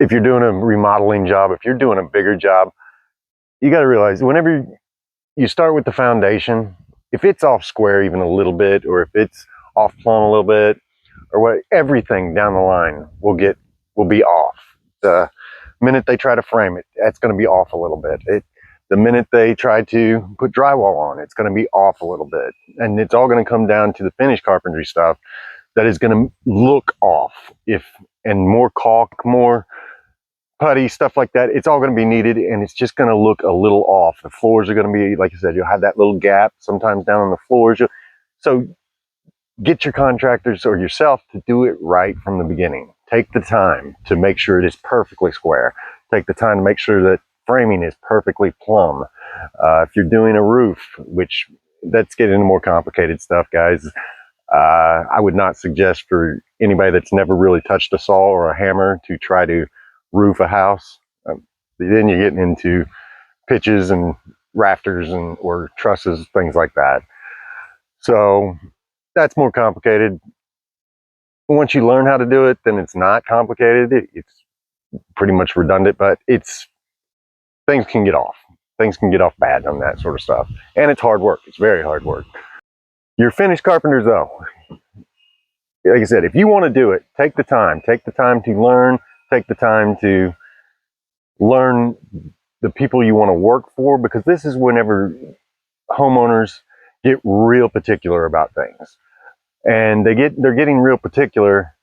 if you're doing a remodeling job, if you're doing a bigger job, you got to realize whenever you start with the foundation, if it's off square even a little bit, or if it's off plumb a little bit, or what, everything down the line will be off. The minute they try to frame it, that's going to be off a little bit. The minute they try to put drywall on, it's going to be off a little bit. And it's all going to come down to the finished carpentry stuff that is going to look off. And more caulk, more putty, stuff like that, it's all going to be needed, and it's just going to look a little off. The floors are going to be, like I said, you'll have that little gap sometimes down on the floors. So get your contractors or yourself to do it right from the beginning. Take the time to make sure it is perfectly square. Take the time to make sure that framing is perfectly plumb. If you're doing a roof, which that's getting into more complicated stuff, guys, I would not suggest for anybody that's never really touched a saw or a hammer to try to roof a house. Then you're getting into pitches and rafters or trusses, things like that. So that's more complicated. Once you learn how to do it, then it's not complicated. It's pretty much redundant, but things can get off. Things can get off bad on that sort of stuff. And it's hard work. It's very hard work. Your finished carpenters, though, like I said, if you want to do it, take the time. Take the time to learn. Take the time to learn the people you want to work for, because this is whenever homeowners get real particular about things. And they're getting real particular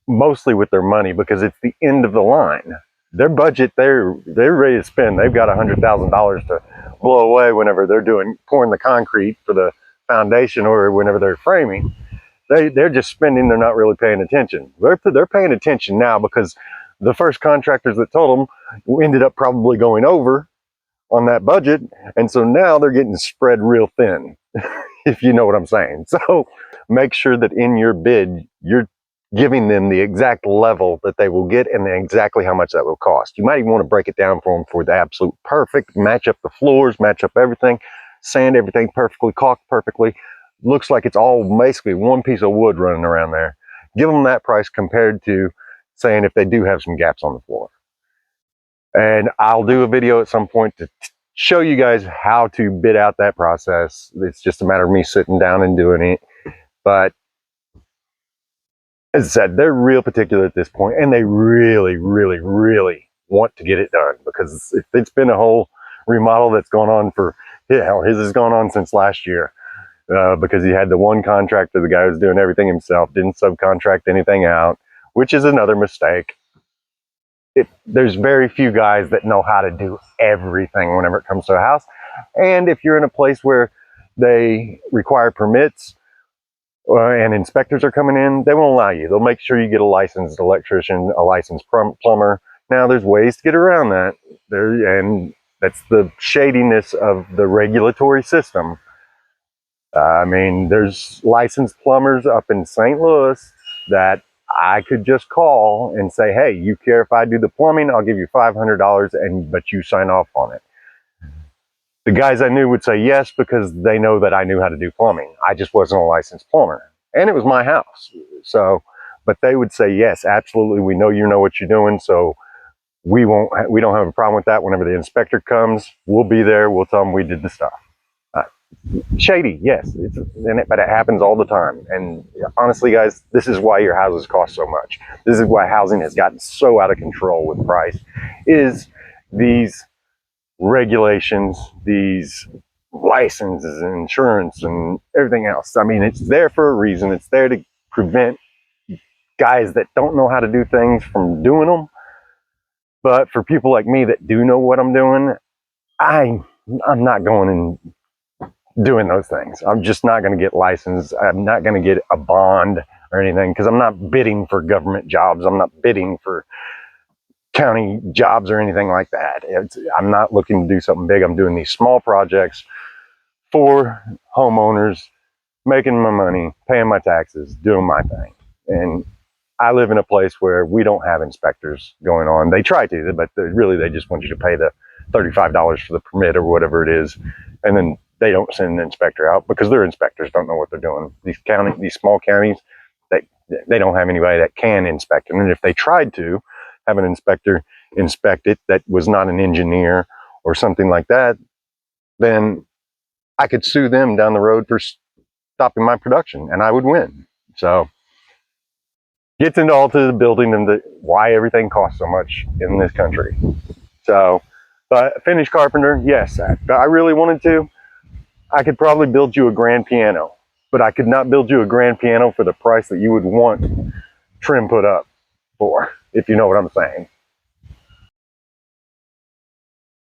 mostly with their money, because it's the end of the line. Their budget, they're ready to spend. They've got $100,000 to blow away whenever they're pouring the concrete for the foundation, or whenever they're framing. They're just spending. They're not really paying attention. They're paying attention now, because the first contractors that told them ended up probably going over on that budget, and so now they're getting spread real thin, if you know what I'm saying. So make sure that in your bid, you're giving them the exact level that they will get and exactly how much that will cost. You might even want to break it down for them for the absolute perfect, match up the floors, match up everything, sand everything perfectly, caulk perfectly. Looks like it's all basically one piece of wood running around there. Give them that price compared to saying if they do have some gaps on the floor. And I'll do a video at some point to show you guys how to bid out that process. It's just a matter of me sitting down and doing it. But as I said, they're real particular at this point, and they really, really, really want to get it done, because it's been a whole remodel that's gone on his has gone on since last year, because he had the one contractor, the guy who was doing everything himself, didn't subcontract anything out, which is another mistake. There's very few guys that know how to do everything whenever it comes to a house. And if you're in a place where they require permits and inspectors are coming in, they won't allow you. They'll make sure you get a licensed electrician, a licensed plumber. Now, there's ways to get around that, and that's the shadiness of the regulatory system. I mean, there's licensed plumbers up in St. Louis that I could just call and say, hey, you care if I do the plumbing? I'll give you $500, but you sign off on it. The guys I knew would say yes, because they know that I knew how to do plumbing. I just wasn't a licensed plumber, and it was my house. So, but they would say yes, absolutely. We know you know what you're doing, so we don't have a problem with that. Whenever the inspector comes, we'll be there. We'll tell them we did the stuff. Shady, yes, but it happens all the time. And honestly, guys, this is why your houses cost so much. This is why housing has gotten so out of control with price, is these regulations, these licenses and insurance and everything else. I mean, it's there for a reason. It's there to prevent guys that don't know how to do things from doing them. But for people like me that do know what I'm doing, I'm not going and doing those things. I'm just not going to get licensed. I'm not going to get a bond or anything, because I'm not bidding for government jobs. I'm not bidding for county jobs or anything like that. I'm not looking to do something big. I'm doing these small projects for homeowners, making my money, paying my taxes, doing my thing. And I live in a place where we don't have inspectors going on. They try to, but they just want you to pay the $35 for the permit or whatever it is, and then they don't send an inspector out, because their inspectors don't know what they're doing. These small counties, they don't have anybody that can inspect them. And if they tried to, have an inspector inspect it that was not an engineer or something like that, then I could sue them down the road for stopping my production, and I would win. So gets into all to the building and why everything costs so much in this country. So, but finished carpenter, yes, I really wanted to. I could probably build you a grand piano, but I could not build you a grand piano for the price that you would want trim put up for, if you know what I'm saying.